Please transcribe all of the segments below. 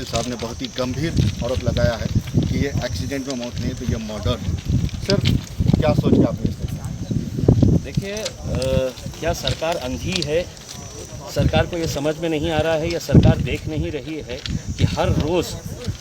वकील साहब ने बहुत ही गंभीर आरोप लगाया है कि ये एक्सीडेंट में मौत नहीं तो ये मर्डर। सर क्या सोच के आपने इसका? देखिए, क्या सरकार अंधी है? सरकार को ये समझ में नहीं आ रहा है या सरकार देख नहीं रही है कि हर रोज़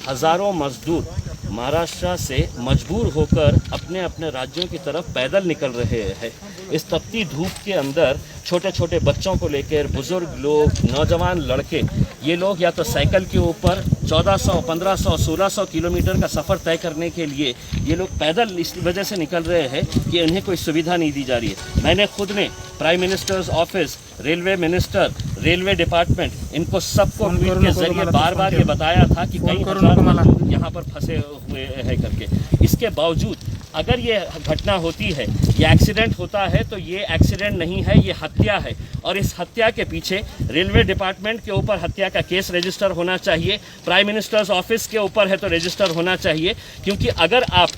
हज़ारों मजदूर महाराष्ट्र से मजबूर होकर अपने अपने राज्यों की तरफ पैदल निकल रहे हैं। इस तपती धूप के अंदर छोटे छोटे बच्चों को लेकर बुज़ुर्ग लोग, नौजवान लड़के, ये लोग या तो साइकिल के ऊपर 1400, 1500, 1600 किलोमीटर का सफ़र तय करने के लिए ये लोग पैदल इस वजह से निकल रहे हैं कि उन्हें कोई सुविधा नहीं दी जा रही है। मैंने खुद ने prime minister's office, railway minister, railway department, इनको सबको ट्वीट के जरिए बार बार ये बताया था कि कई हजार मजदूर यहाँ पर फंसे हुए हैं करके। इसके बावजूद अगर ये घटना होती है, ये एक्सीडेंट होता है, तो ये एक्सीडेंट नहीं है, ये हत्या है। और इस हत्या के पीछे रेलवे डिपार्टमेंट के ऊपर हत्या का केस रजिस्टर होना चाहिए, प्राइम मिनिस्टर्स ऑफिस के ऊपर है तो रजिस्टर होना चाहिए। क्योंकि अगर आप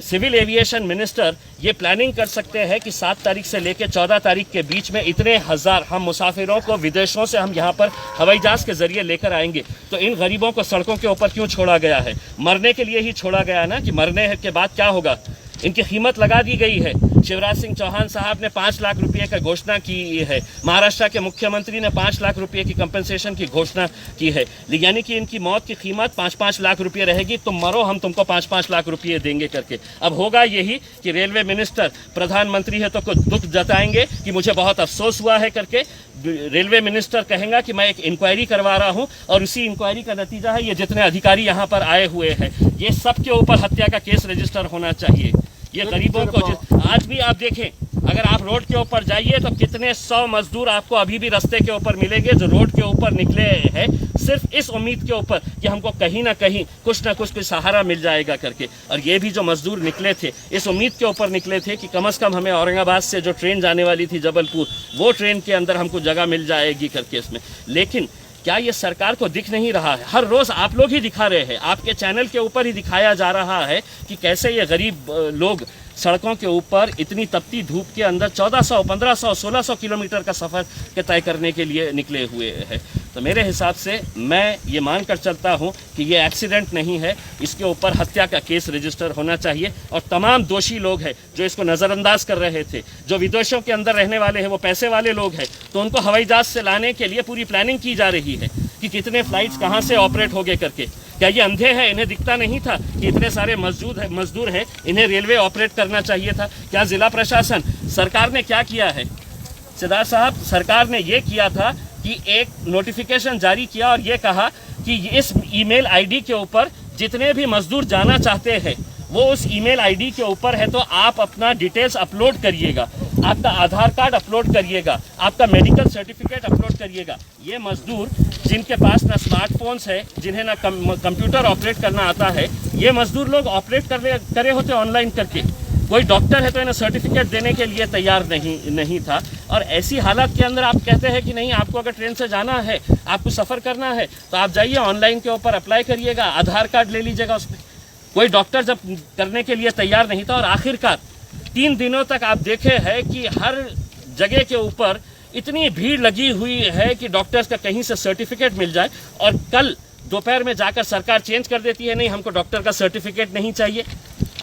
सिविल एविएशन मिनिस्टर ये प्लानिंग कर सकते हैं कि 7 तारीख से लेकर 14 तारीख के बीच में इतने हज़ार हम मुसाफिरों को विदेशों से हम यहाँ पर हवाई जहाज़ के ज़रिए लेकर आएंगे, तो इन गरीबों को सड़कों के ऊपर क्यों छोड़ा गया है? मरने के लिए ही छोड़ा गया ना, कि मरने के बाद क्या होगा? इनकी कीमत लगा दी गई है। शिवराज सिंह चौहान साहब ने 5 लाख रुपये का घोषणा की है, महाराष्ट्र के मुख्यमंत्री ने 5 लाख रुपये की कंपनसेशन की घोषणा की है। यानी कि इनकी मौत की कीमत 5-5 लाख रुपये रहेगी। तुम मरो, हम तुमको 5-5 लाख रुपये देंगे करके। अब होगा यही कि रेलवे मिनिस्टर, प्रधानमंत्री है तो कुछ दुख जताएंगे कि मुझे बहुत अफसोस हुआ है करके। रेलवे मिनिस्टर कहेगा कि मैं एक इंक्वायरी करवा रहा हूं, और उसी इंक्वायरी का नतीजा है ये जितने अधिकारी यहाँ पर आए हुए हैं, ये सब के ऊपर हत्या का केस रजिस्टर होना चाहिए। ये गरीबों को आज भी आप देखें, अगर आप रोड के ऊपर जाइए तो कितने 100 मजदूर आपको अभी भी रास्ते के ऊपर मिलेंगे जो रोड के ऊपर निकले हैं सिर्फ इस उम्मीद के ऊपर कि हमको कहीं ना कहीं कुछ ना कुछ सहारा मिल जाएगा करके। और ये भी जो मजदूर निकले थे इस उम्मीद के ऊपर निकले थे कि कम से कम हमें औरंगाबाद से जो ट्रेन जाने वाली थी जबलपुर, वो ट्रेन के अंदर हमको जगह मिल जाएगी करके इसमें। लेकिन क्या ये सरकार को दिख नहीं रहा है? हर रोज़ आप लोग ही दिखा रहे हैं, आपके चैनल के ऊपर ही दिखाया जा रहा है कि कैसे ये गरीब लोग सड़कों के ऊपर इतनी तपती धूप के अंदर 1400, 1500, 1600 किलोमीटर का सफ़र के तय करने के लिए निकले हुए हैं। तो मेरे हिसाब से मैं ये मानकर चलता हूँ कि ये एक्सीडेंट नहीं है, इसके ऊपर हत्या का केस रजिस्टर होना चाहिए। और तमाम दोषी लोग हैं जो इसको नज़रअंदाज कर रहे थे, जो विदेशों के अंदर रहने वाले हैं, वो पैसे वाले लोग हैं, तो उनको हवाई जहाज़ से लाने के लिए पूरी प्लानिंग की जा रही है कि कितने फ़्लाइट्स कहाँ से ऑपरेट होंगे करके। क्या ये अंधे हैं? इन्हें दिखता नहीं था कि इतने सारे मजदूर हैं, इन्हें रेलवे ऑपरेट करना चाहिए था? क्या ज़िला प्रशासन, सरकार ने क्या किया है? सिद्धार्थ साहब, सरकार ने ये किया था कि एक नोटिफिकेशन जारी किया और ये कहा कि इस ईमेल आईडी के ऊपर जितने भी मजदूर जाना चाहते हैं वो उस ईमेल आईडी के ऊपर है, तो आप अपना डिटेल्स अपलोड करिएगा, आपका आधार कार्ड अपलोड करिएगा, आपका मेडिकल सर्टिफिकेट अपलोड करिएगा। ये मजदूर जिनके पास ना स्मार्टफोन्स है, जिन्हें ना कंप्यूटर ऑपरेट करना आता है, ये मजदूर लोग ऑपरेट करे होते ऑनलाइन करके। कोई डॉक्टर है तो इन्हें सर्टिफिकेट देने के लिए तैयार नहीं था। और ऐसी हालत के अंदर आप कहते हैं कि नहीं, आपको अगर ट्रेन से जाना है, आपको सफ़र करना है, तो आप जाइए ऑनलाइन के ऊपर अप्लाई करिएगा, आधार कार्ड ले लीजिएगा उसमें। कोई डॉक्टर जब करने के लिए तैयार नहीं था। और आखिरकार 3 दिनों तक आप देखे हैं कि हर जगह के ऊपर इतनी भीड़ लगी हुई है कि डॉक्टर्स का कहीं से सर्टिफिकेट मिल जाए, और कल दोपहर में जाकर सरकार चेंज कर देती है, नहीं हमको डॉक्टर का सर्टिफिकेट नहीं चाहिए।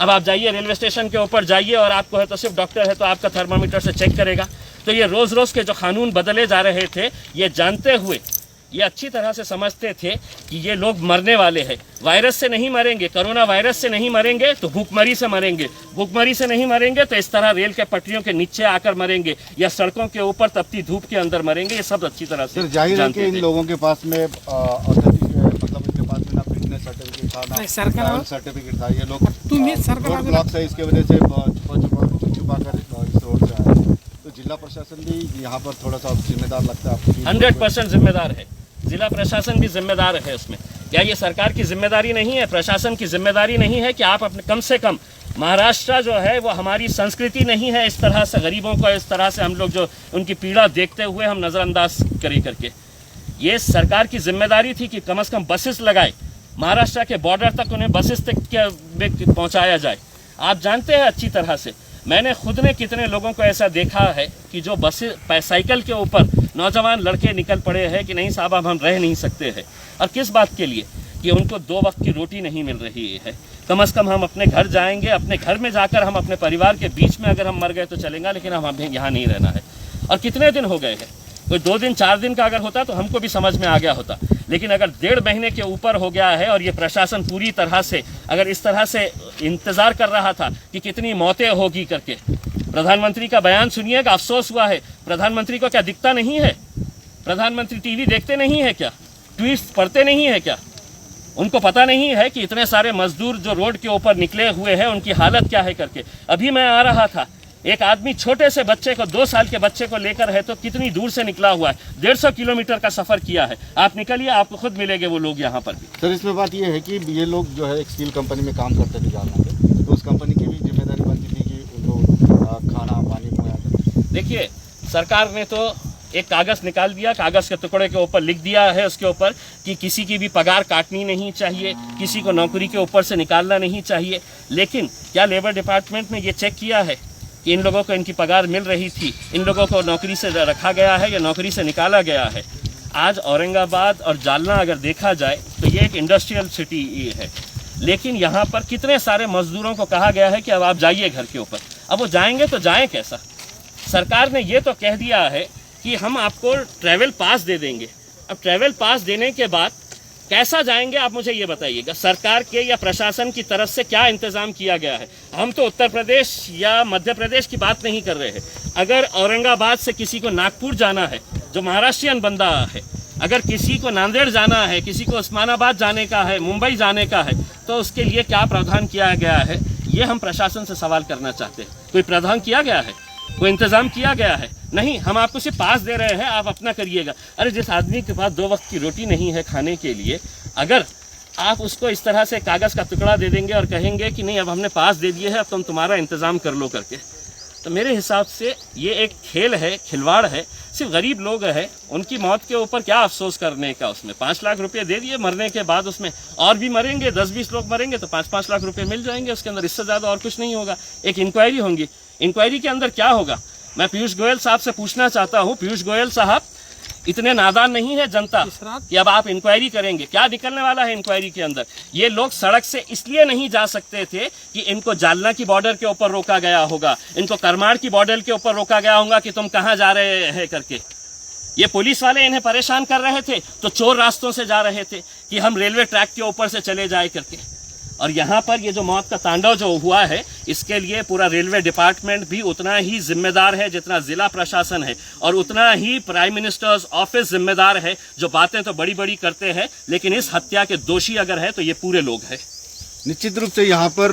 अब आप जाइए रेलवे स्टेशन के ऊपर जाइए, और आपको है तो सिर्फ डॉक्टर है तो आपका थर्मामीटर से चेक करेगा। तो ये रोज़ रोज़ के जो कानून बदले जा रहे थे, ये जानते हुए, ये अच्छी तरह से समझते थे कि ये लोग मरने वाले हैं। वायरस से नहीं मरेंगे, कोरोना वायरस से नहीं मरेंगे तो भूखमरी से मरेंगे, भूखमरी से नहीं मरेंगे तो इस तरह रेल के पटरियों के नीचे आकर मरेंगे, या सड़कों के ऊपर तपती धूप के अंदर मरेंगे। ये सब अच्छी तरह से जाहिर है कि इन लोगों के पास में मतलब इनके पास में ना फिटनेस सर्टिफिकेट था, ना ट्रैवल सर्टिफिकेट था। ये लोग रोड ब्लॉक से इसके वजह से छुपा कर इस रोड से आए। तो जिला प्रशासन भी यहाँ पर थोड़ा सा जिम्मेदार लगता है आपको? 100% जिम्मेदार है, जिला प्रशासन भी जिम्मेदार है उसमें। क्या ये सरकार की जिम्मेदारी नहीं है, प्रशासन की जिम्मेदारी नहीं है कि आप अपने कम से कम, महाराष्ट्र जो है वो हमारी संस्कृति नहीं है इस तरह से गरीबों को, इस तरह से हम लोग जो उनकी पीड़ा देखते हुए हम नज़रअंदाज करें करके। ये सरकार की जिम्मेदारी थी कि कम से कम बसेस लगाए, महाराष्ट्र के बॉर्डर तक उन्हें बसेस तक पहुँचाया जाए। आप जानते हैं अच्छी तरह से, मैंने खुद ने कितने लोगों को ऐसा देखा है कि जो बसें साइकिल के ऊपर नौजवान लड़के निकल पड़े हैं कि नहीं साहब अब हम रह नहीं सकते हैं। और किस बात के लिए? कि उनको 2 वक्त की रोटी नहीं मिल रही है। कम से कम हम अपने घर जाएंगे, अपने घर में जाकर हम अपने परिवार के बीच में अगर हम मर गए तो चलेगा, लेकिन हम हमें यहाँ नहीं रहना है। और कितने दिन हो गए हैं, कोई 2 दिन 4 दिन का अगर होता तो हमको भी समझ में आ गया होता, लेकिन अगर 1.5 महीने के ऊपर हो गया है और ये प्रशासन पूरी तरह से अगर इस तरह से इंतज़ार कर रहा था कि कितनी मौतें होगी करके। प्रधानमंत्री का बयान सुनिएगा, अफसोस हुआ है। प्रधानमंत्री को क्या दिखता नहीं है? प्रधानमंत्री टीवी देखते नहीं है क्या? ट्वीट्स पढ़ते नहीं है क्या? उनको पता नहीं है कि इतने सारे मजदूर जो रोड के ऊपर निकले हुए हैं उनकी हालत क्या है करके। अभी मैं आ रहा था, एक आदमी छोटे से बच्चे को, 2 साल के बच्चे को लेकर है तो कितनी दूर से निकला हुआ है, 150 किलोमीटर का सफ़र किया है। आप निकलिए, आपको खुद मिलेंगे वो लोग यहाँ पर भी। सर, इसमें बात ये है कि ये लोग जो है एक स्टील कंपनी में काम करते थे जालना पे, तो उस कंपनी की भी जिम्मेदारी बनती थी कि उनको खाना पानी मुहैया करें। देखिए, सरकार ने तो एक कागज़ निकाल दिया, कागज़ के टुकड़े के ऊपर लिख दिया है उसके ऊपर कि किसी की भी पगार काटनी नहीं चाहिए, किसी को नौकरी के ऊपर से निकालना नहीं चाहिए। लेकिन क्या लेबर डिपार्टमेंट ने ये चेक किया है कि इन लोगों को इनकी पगार मिल रही थी, इन लोगों को नौकरी से रखा गया है या नौकरी से निकाला गया है? आज औरंगाबाद और जालना अगर देखा जाए तो ये एक इंडस्ट्रियल सिटी है, लेकिन यहाँ पर कितने सारे मजदूरों को कहा गया है कि अब आप जाइए घर के ऊपर। अब वो जाएंगे तो जाएं कैसा? सरकार ने ये तो कह दिया है कि हम आपको ट्रैवल पास दे देंगे। अब ट्रैवल पास देने के बाद कैसा जाएंगे आप मुझे ये बताइएगा। सरकार के या प्रशासन की तरफ से क्या इंतज़ाम किया गया है? हम तो उत्तर प्रदेश या मध्य प्रदेश की बात नहीं कर रहे हैं। अगर औरंगाबाद से किसी को नागपुर जाना है, जो महाराष्ट्रियन बंदा है, अगर किसी को नांदेड़ जाना है, किसी को उस्मानाबाद जाने का है, मुंबई जाने का है, तो उसके लिए क्या प्रावधान किया गया है? ये हम प्रशासन से सवाल करना चाहते हैं। कोई प्रावधान किया गया है? कोई इंतज़ाम किया गया है? नहीं, हम आपको सिर्फ पास दे रहे हैं, आप अपना करिएगा। अरे जिस आदमी के पास 2 वक्त की रोटी नहीं है खाने के लिए, अगर आप उसको इस तरह से कागज़ का टुकड़ा दे देंगे और कहेंगे कि नहीं अब हमने पास दे दिए है, अब तुम तुम्हारा इंतज़ाम कर लो करके, तो मेरे हिसाब से ये एक खेल है, खिलवाड़ है। सिर्फ गरीब लोग हैं, उनकी मौत के ऊपर क्या अफसोस करने का? उसमें 5 लाख रुपए दे दिए, मरने के बाद उसमें और भी मरेंगे, 10-20 लोग मरेंगे तो 5-5 लाख रुपए मिल जाएंगे उसके अंदर। इससे ज़्यादा और कुछ नहीं होगा। एक इंक्वायरी होगी, इंक्वायरी के अंदर क्या होगा? मैं पीयूष गोयल साहब से पूछना चाहता हूँ, पीयूष गोयल साहब, इतने नादान नहीं है जनता कि अब आप इंक्वायरी करेंगे? क्या निकलने वाला है इंक्वायरी के अंदर? ये लोग सड़क से इसलिए नहीं जा सकते थे कि इनको जालना की बॉर्डर के ऊपर रोका गया होगा, इनको करमाड़ की बॉर्डर के ऊपर रोका गया होगा कि तुम कहाँ जा रहे हैं करके। ये पुलिस वाले इन्हें परेशान कर रहे थे तो चोर रास्तों से जा रहे थे कि हम रेलवे ट्रैक के ऊपर से चले जाए करके। और यहाँ पर ये जो मौत का तांडव जो हुआ है, इसके लिए पूरा रेलवे डिपार्टमेंट भी उतना ही जिम्मेदार है जितना जिला प्रशासन है, और उतना ही प्राइम मिनिस्टर्स ऑफिस जिम्मेदार है। जो बातें तो बड़ी बड़ी करते हैं, लेकिन इस हत्या के दोषी अगर है तो ये पूरे लोग हैं। निश्चित रूप से यहाँ पर